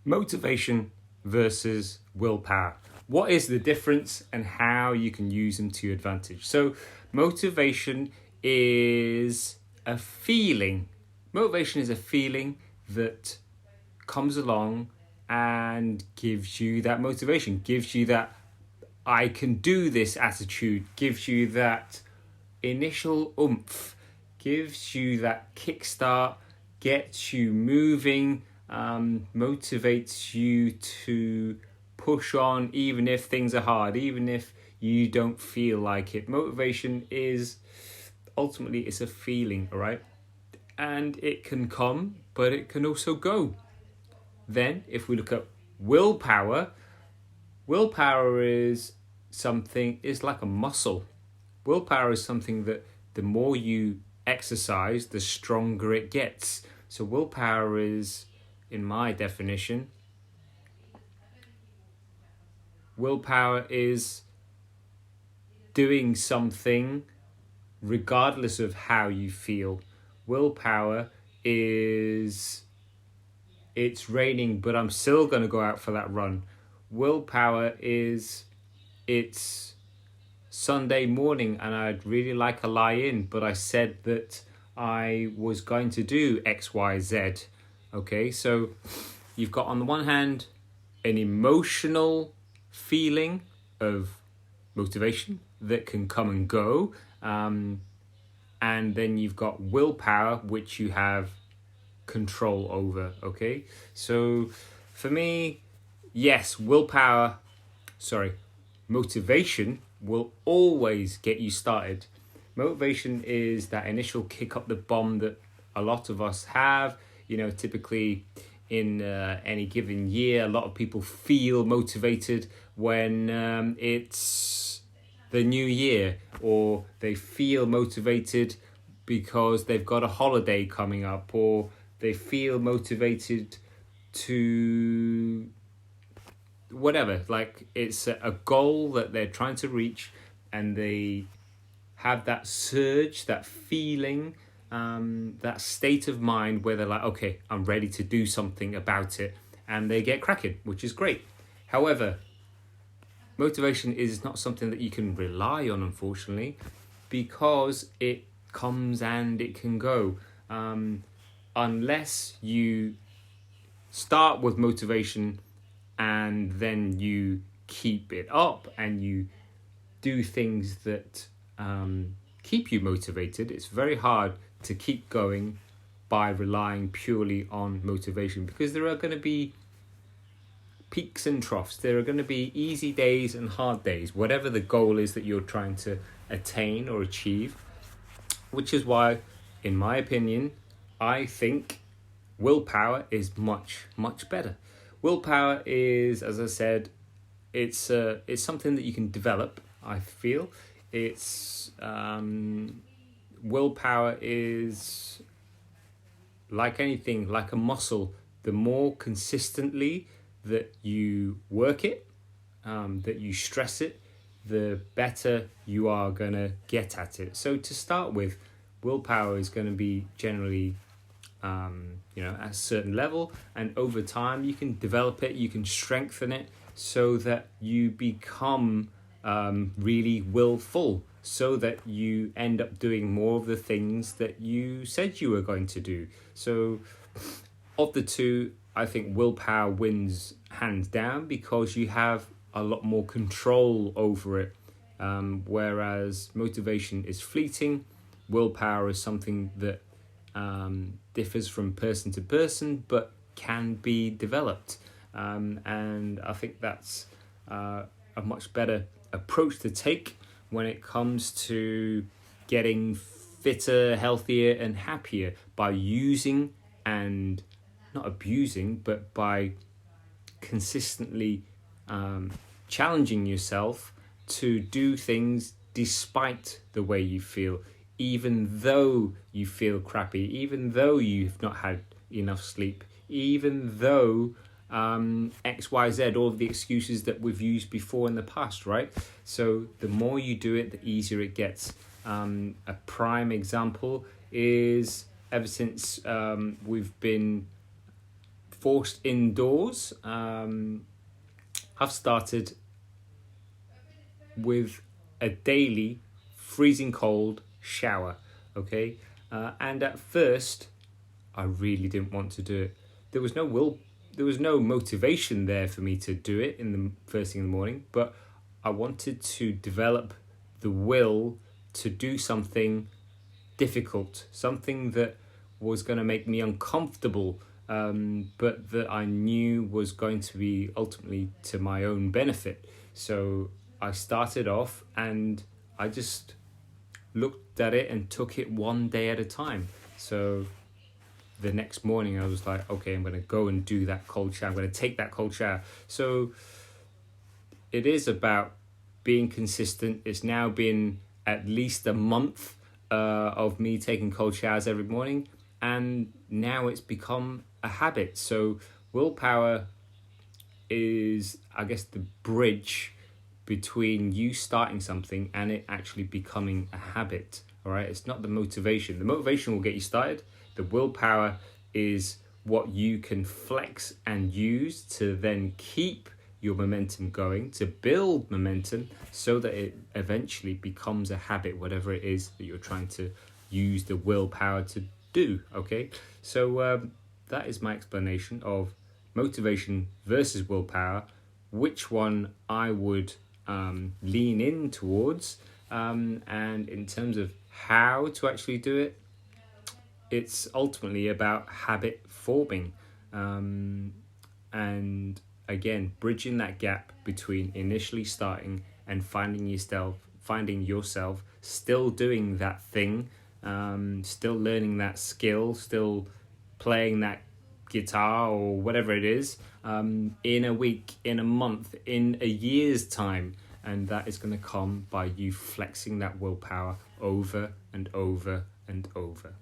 Motivation versus willpower. What is the difference and how you can use them to your advantage? So motivation is a feeling. Motivation is a feeling that comes along and gives you that motivation, gives you that I can do this attitude, gives you that initial oomph, gives you that kickstart, gets you moving, motivates you to push on even if things are hard, even if you don't feel like it. Motivation is ultimately, it's a feeling, all right? And it can come, but it can also go. Then if we look at willpower, willpower is like a muscle. Willpower is something that the more you exercise, the stronger it gets. So willpower is, in my definition, willpower is doing something regardless of how you feel. Willpower is, it's raining, but I'm still going to go out for that run. Willpower is, it's Sunday morning and I'd really like a lie-in, but I said that I was going to do X, Y, Z. Okay, so you've got on the one hand an emotional feeling of motivation that can come and go, and then you've got willpower, which you have control over. Okay, so for me, yes, motivation will always get you started. Motivation is that initial kick up the bum that a lot of us have. You know, typically in any given year, a lot of people feel motivated when it's the new year, or they feel motivated because they've got a holiday coming up, or they feel motivated to whatever, like it's a goal that they're trying to reach, and they have that surge, that feeling, that state of mind where they're like, okay, I'm ready to do something about it, and they get cracking, which is great. However, motivation is not something that you can rely on, unfortunately, because it comes and it can go. Unless you start with motivation and then you keep it up and you do things that keep you motivated, it's very hard to keep going by relying purely on motivation, because there are going to be peaks and troughs. There are going to be easy days and hard days, whatever the goal is that you're trying to attain or achieve, which is why, in my opinion, I think willpower is much, much better. Willpower is, as I said, it's something that you can develop, I feel. It's willpower is like anything, like a muscle. The more consistently that you work it, that you stress it, the better you are going to get at it. So to start with, willpower is going to be generally at a certain level, and over time you can develop it, you can strengthen it so that you become really willful, so that you end up doing more of the things that you said you were going to do. So of the two, I think willpower wins hands down, because you have a lot more control over it, whereas motivation is fleeting. Willpower is something that differs from person to person, but can be developed. And I think that's a much better approach to take when it comes to getting fitter, healthier, and happier, by using and not abusing, but by consistently challenging yourself to do things despite the way you feel, even though you feel crappy, even though you've not had enough sleep, even though X, Y, Z, all of the excuses that we've used before in the past, right? So the more you do it, the easier it gets. A prime example is, ever since we've been forced indoors, I've started with a daily freezing cold shower, okay? And at first, I really didn't want to do it. There was no motivation there for me to do it in the first thing in the morning, but I wanted to develop the will to do something difficult, something that was going to make me uncomfortable, but that I knew was going to be ultimately to my own benefit. So I started off and I just looked at it and took it one day at a time. So the next morning I was like, okay, I'm going to go and do that cold shower. I'm going to take that cold shower. So it is about being consistent. It's now been at least a month of me taking cold showers every morning, and now it's become a habit. So willpower is, I guess, the bridge between you starting something and it actually becoming a habit. All right, it's not the motivation. The motivation will get you started. The willpower is what you can flex and use to then keep your momentum going, to build momentum so that it eventually becomes a habit, whatever it is that you're trying to use the willpower to do, okay? So that is my explanation of motivation versus willpower, which one I would lean in towards, and in terms of how to actually do it, it's ultimately about habit forming, and again, bridging that gap between initially starting and finding yourself still doing that thing, still learning that skill, still playing that guitar or whatever it is, in a week, in a month, in a year's time. And that is going to come by you flexing that willpower over and over and over.